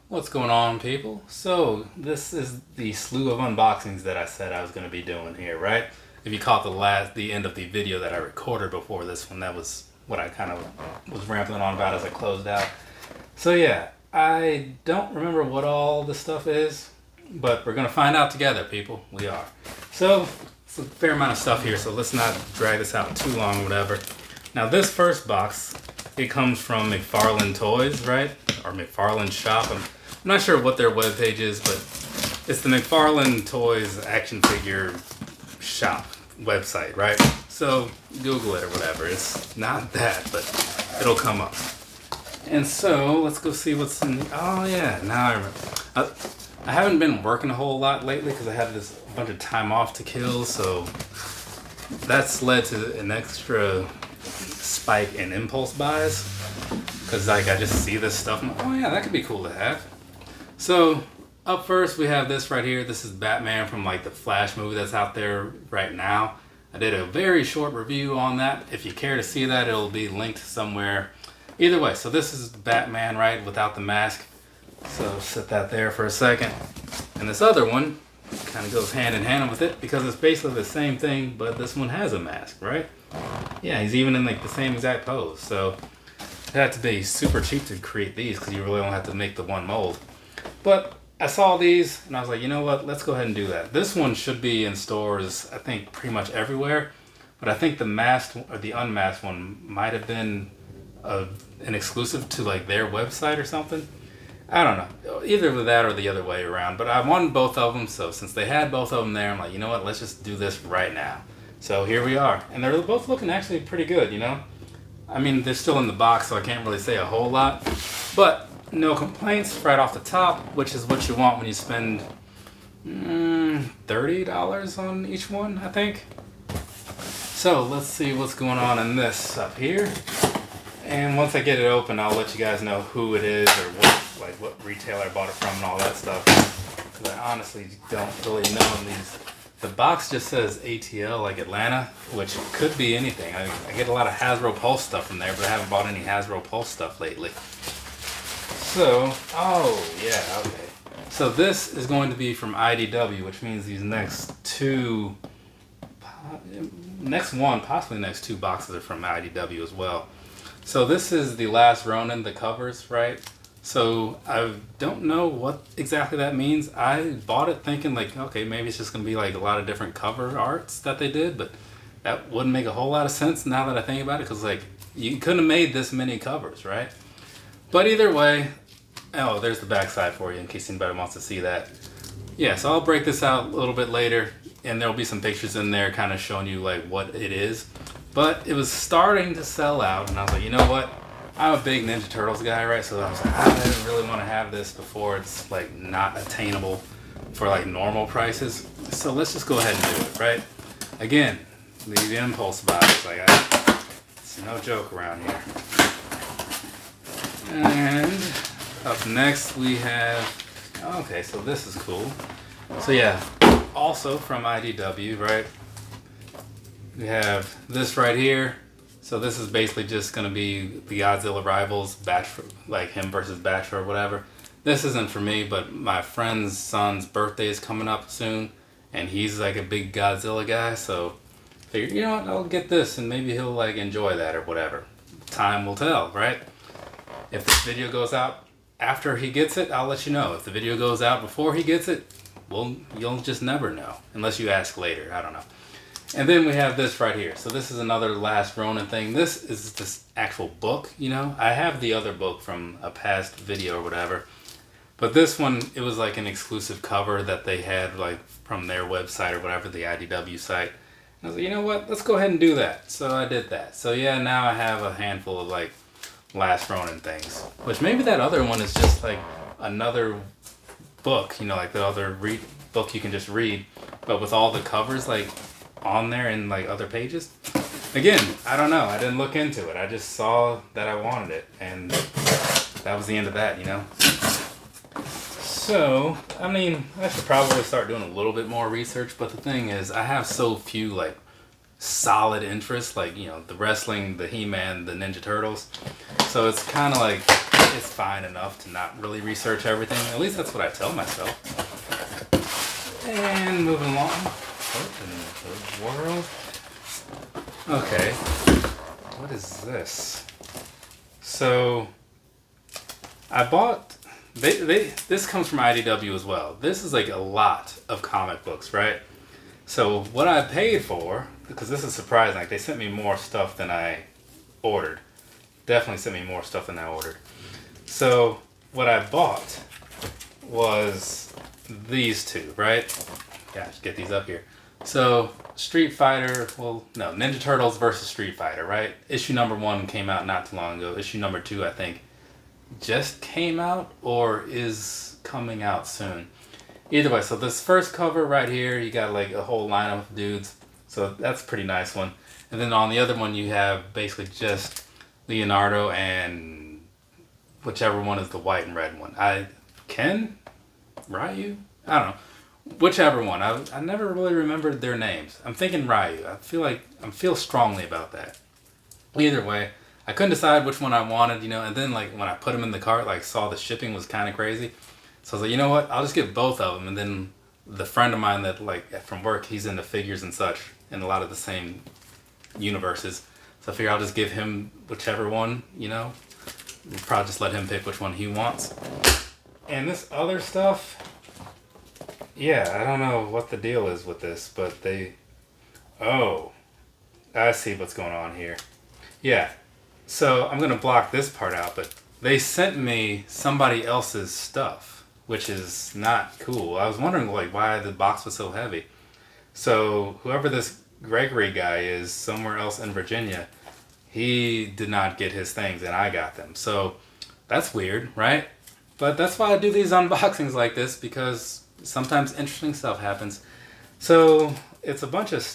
What's going on, people? So this is the slew of unboxings that I said I was going to be doing here, right? If you caught the end of the video that I recorded before this one, that was what I kind of was rambling on about as I closed out. So yeah, I don't remember what all this stuff is, but we're going to find out together, people. We are. So it's a fair amount of stuff here, so let's not drag this out too long, whatever. Now this first box, it comes from McFarlane Toys, right? Or McFarlane Shop. I'm not sure what their webpage is, but it's the McFarlane Toys action figure shop website, right? So Google it or whatever. It's not that, but it'll come up. And so let's go see what's in. Oh yeah, now I remember. I haven't been working a whole lot lately because I had this bunch of time off to kill, so that's led to an extra spike in impulse buys. Because like I just see this stuff, I'm like, oh yeah, that could be cool to have. So up first we have this right here. This is Batman from like the Flash movie that's out there right now. I did a very short review on that. If you care to see that, it'll be linked somewhere. Either way, so this is Batman, right, without the mask. So set that there for a second. And this other one kind of goes hand in hand with it because it's basically the same thing, but this one has a mask, right? Yeah, he's even in like the same exact pose. So it had to be super cheap to create these because you really don't have to make the one mold. But I saw these and I was like, you know what? Let's go ahead and do that. This one should be in stores, I think, pretty much everywhere. But I think the masked or the unmasked one might have been an exclusive to like their website or something. I don't know. Either with that or the other way around. But I wanted both of them. So since they had both of them there, I'm like, you know what? Let's just do this right now. So here we are. And they're both looking actually pretty good, you know? I mean, they're still in the box, so I can't really say a whole lot. But no complaints right off the top, which is what you want when you spend $30 on each one, I think. So let's see what's going on in this up here. And once I get it open, I'll let you guys know who it is or what retailer I bought it from and all that stuff. Because I honestly don't really know these. The box just says ATL, like Atlanta, which could be anything. I get a lot of Hasbro Pulse stuff from there, but I haven't bought any Hasbro Pulse stuff lately. So, oh yeah, okay. So this is going to be from IDW, which means these next one, possibly next two boxes are from IDW as well. So this is the Last Ronin, the covers, right? So I don't know what exactly that means. I bought it thinking like, okay, maybe it's just going to be like a lot of different cover arts that they did, but that wouldn't make a whole lot of sense now that I think about it, because like you couldn't have made this many covers, right? But either way, oh, there's the backside for you in case anybody wants to see that. Yeah, so I'll break this out a little bit later, and there'll be some pictures in there kind of showing you like what it is. But it was starting to sell out, and I was like, you know what? I'm a big Ninja Turtles guy, right? So I was like, I didn't really want to have this before it's like not attainable for like normal prices. So let's just go ahead and do it, right? Again, the impulse buys, like it's no joke around here. And up next we have, okay, so this is cool. So yeah, also from IDW, right? We have this right here. So this is basically just going to be the Godzilla Rivals, like him versus Batch or whatever. This isn't for me, but my friend's son's birthday is coming up soon, and he's like a big Godzilla guy, so I figured, you know what, I'll get this, and maybe he'll like enjoy that or whatever. Time will tell, right? If this video goes out after he gets it, I'll let you know. If the video goes out before he gets it, well, you'll just never know, unless you ask later, I don't know. And then we have this right here. So this is another Last Ronin thing. This is this actual book, you know. I have the other book from a past video or whatever. But this one, it was like an exclusive cover that they had like from their website or whatever, the IDW site. And I was like, you know what? Let's go ahead and do that. So I did that. So yeah, now I have a handful of like Last Ronin things. Which maybe that other one is just like another book, you know, like the other book you can just read. But with all the covers like on there in like other pages. Again, I don't know. I didn't look into it. I just saw that I wanted it, and that was the end of that, you know. So, I mean, I should probably start doing a little bit more research, but the thing is, I have so few like solid interests, like, you know, the wrestling, the He-Man, the Ninja Turtles. So it's kind of like it's fine enough to not really research everything. At least that's what I tell myself. And moving along. What in the world? Okay. What is this? So, I bought... This comes from IDW as well. This is like a lot of comic books, right? So, what I paid for, because this is surprising, like they sent me more stuff than I ordered. Definitely sent me more stuff than I ordered. So, what I bought was these two, right? Yeah, just get these up here. So, Street Fighter, well, no, Ninja Turtles versus Street Fighter, right? Issue number 1 came out not too long ago. Issue number 2, I think, just came out or is coming out soon. Either way, so this first cover right here, you got like a whole lineup of dudes. So that's a pretty nice one. And then on the other one, you have basically just Leonardo and whichever one is the white and red one. Ryu? I don't know. Whichever one. I never really remembered their names. I'm thinking Ryu. I feel strongly about that. Either way, I couldn't decide which one I wanted, you know, and then like when I put them in the cart, like saw the shipping was kind of crazy. So I was like, you know what? I'll just get both of them. And then the friend of mine that like from work, he's into figures and such in a lot of the same universes. So I figure I'll just give him whichever one, you know. We'll probably just let him pick which one he wants. And this other stuff, yeah, I don't know what the deal is with this, but oh, I see what's going on here. Yeah, so I'm going to block this part out, but they sent me somebody else's stuff, which is not cool. I was wondering like why the box was so heavy. So whoever this Gregory guy is somewhere else in Virginia, he did not get his things and I got them. So that's weird, right? But that's why I do these unboxings like this, because sometimes interesting stuff happens. So it's a bunch of,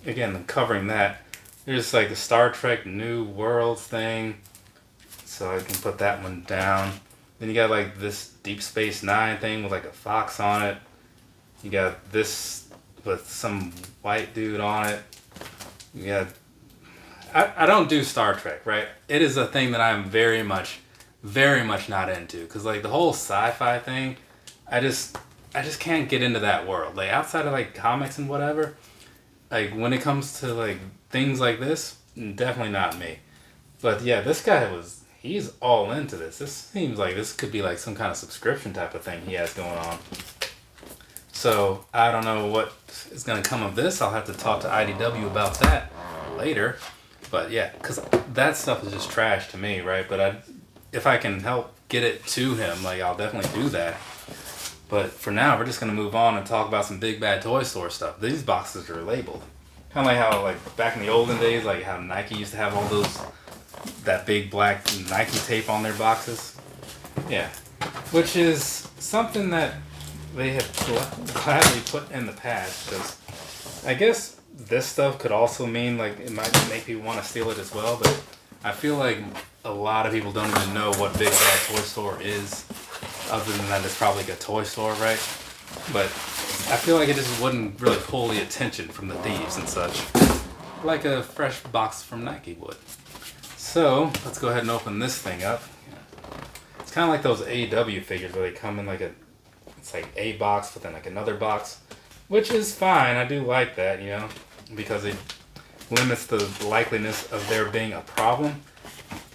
again, covering that. There's like the Star Trek New Worlds thing. So I can put that one down. Then you got like this Deep Space Nine thing with like a fox on it. You got this with some white dude on it. You got... I don't do Star Trek, right? It is a thing that I'm very much not into. Because like the whole sci-fi thing, I just can't get into that world. Like outside of like comics and whatever, like when it comes to like things like this, definitely not me. But yeah, this guy he's all into this. This seems like this could be like some kind of subscription type of thing he has going on. So I don't know what is going to come of this. I'll have to talk to IDW about that later. But yeah, because that stuff is just trash to me, right? But if I can help get it to him, like I'll definitely do that. But for now, we're just going to move on and talk about some Big Bad Toy Store stuff. These boxes are labeled. Kind of like how, like, back in the olden days, like how Nike used to have all that big black Nike tape on their boxes. Yeah. Which is something that they have gladly put in the past. Because I guess this stuff could also mean, like, it might make people want to steal it as well. But I feel like a lot of people don't even know what Big Bad Toy Store is. Other than that, it's probably like a toy store, right? But I feel like it just wouldn't really pull the attention from the thieves and such, like a fresh box from Nike would. So let's go ahead and open this thing up. It's kind of like those AEW figures where they come in like it's like a box within like another box, which is fine. I do like that, you know, because it limits the likeliness of there being a problem.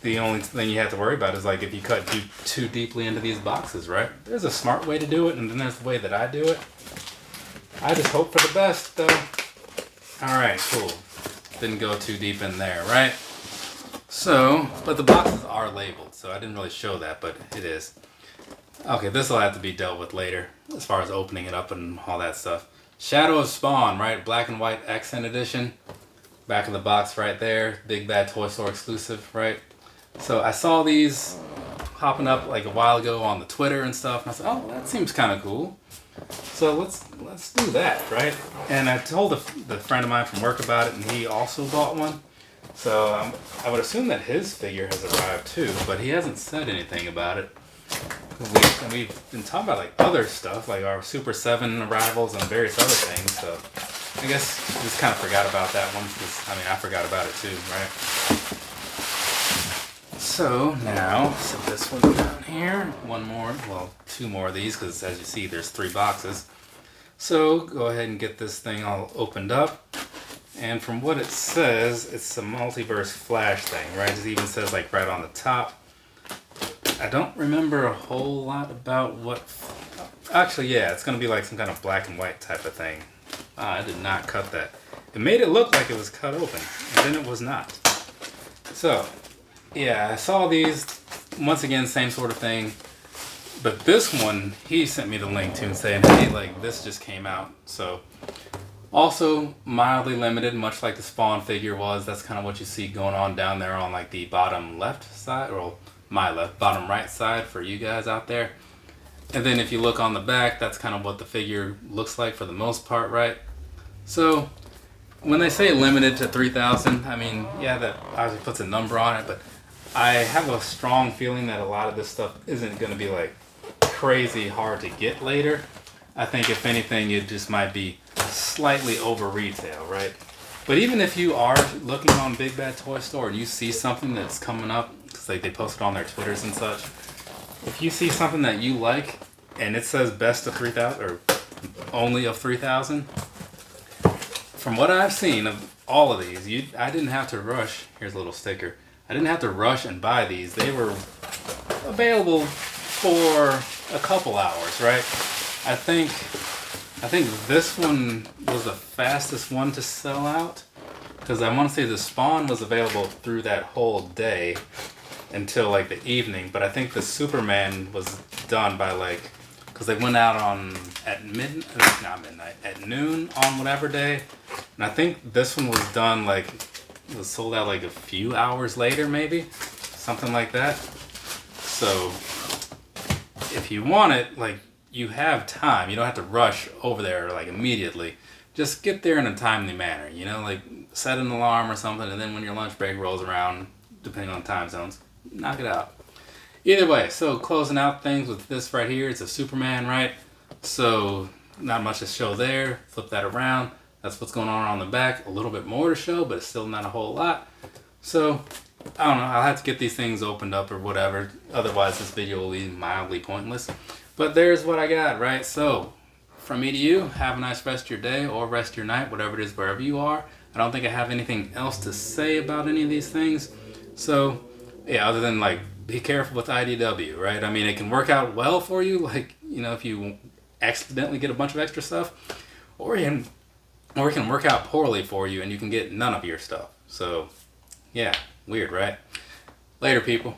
The only thing you have to worry about is like if you cut too deeply into these boxes, right? There's a smart way to do it, and then there's the way that I do it. I just hope for the best, though. Alright, cool. Didn't go too deep in there, right? So, but the boxes are labeled, so I didn't really show that, but it is. Okay, this will have to be dealt with later, as far as opening it up and all that stuff. Shadow of Spawn, right? Black and white accent edition. Back of the box right there. Big Bad Toy Store exclusive, right? So I saw these popping up like a while ago on the Twitter and stuff, and I said, oh, that seems kind of cool. So let's do that, right? And I told the friend of mine from work about it, and he also bought one. So I would assume that his figure has arrived too, but he hasn't said anything about it. We've been talking about like other stuff, like our Super 7 arrivals and various other things. So I guess just kind of forgot about that one, because I mean I forgot about it too, right? So now, set this one down here. One more, well, two more of these, because as you see, there's 3 boxes. So go ahead and get this thing all opened up. And from what it says, it's a multiverse flash thing, right? It even says like right on the top. I don't remember a whole lot about what... Actually, yeah, it's going to be like some kind of black and white type of thing. I did not cut that. It made it look like it was cut open, and then it was not. So, yeah, I saw these. Once again, same sort of thing. But this one, he sent me the link to and saying, hey, like, this just came out. So, also mildly limited, much like the Spawn figure was. That's kind of what you see going on down there on, like, the bottom left side, or my left, bottom right side for you guys out there. And then if you look on the back, that's kind of what the figure looks like for the most part, right? So, when they say limited to 3,000, I mean, yeah, that obviously puts a number on it, but I have a strong feeling that a lot of this stuff isn't going to be like crazy hard to get later. I think if anything, it just might be slightly over retail, right? But even if you are looking on Big Bad Toy Store and you see something that's coming up, because like they post it on their Twitters and such, if you see something that you like and it says best of 3,000 or only of 3,000, from what I've seen of all of these, I didn't have to rush. Here's a little sticker. I didn't have to rush and buy these. They were available for a couple hours, right? I think this one was the fastest one to sell out, because I want to say the Spawn was available through that whole day until like the evening, but I think the Superman was done by like, because they went out at noon on whatever day, and I think this one was done like, it was sold out like a few hours later, maybe something like that. So if you want it, like, you have time. You don't have to rush over there like immediately. Just get there in a timely manner, you know, like set an alarm or something, and then when your lunch break rolls around, depending on time zones, knock it out. Either way, so closing out things with this right here, it's a Superman, right? So not much to show there. Flip that around. That's what's going on the back. A little bit more to show, but it's still not a whole lot. So I don't know. I'll have to get these things opened up or whatever. Otherwise, this video will be mildly pointless. But there's what I got, right? So from me to you, have a nice rest of your day or rest of your night, whatever it is, wherever you are. I don't think I have anything else to say about any of these things. So yeah, other than like, be careful with IDW, right? I mean, it can work out well for you, like, you know, if you accidentally get a bunch of extra stuff, or it can work out poorly for you and you can get none of your stuff. So yeah, weird, right? Later, people.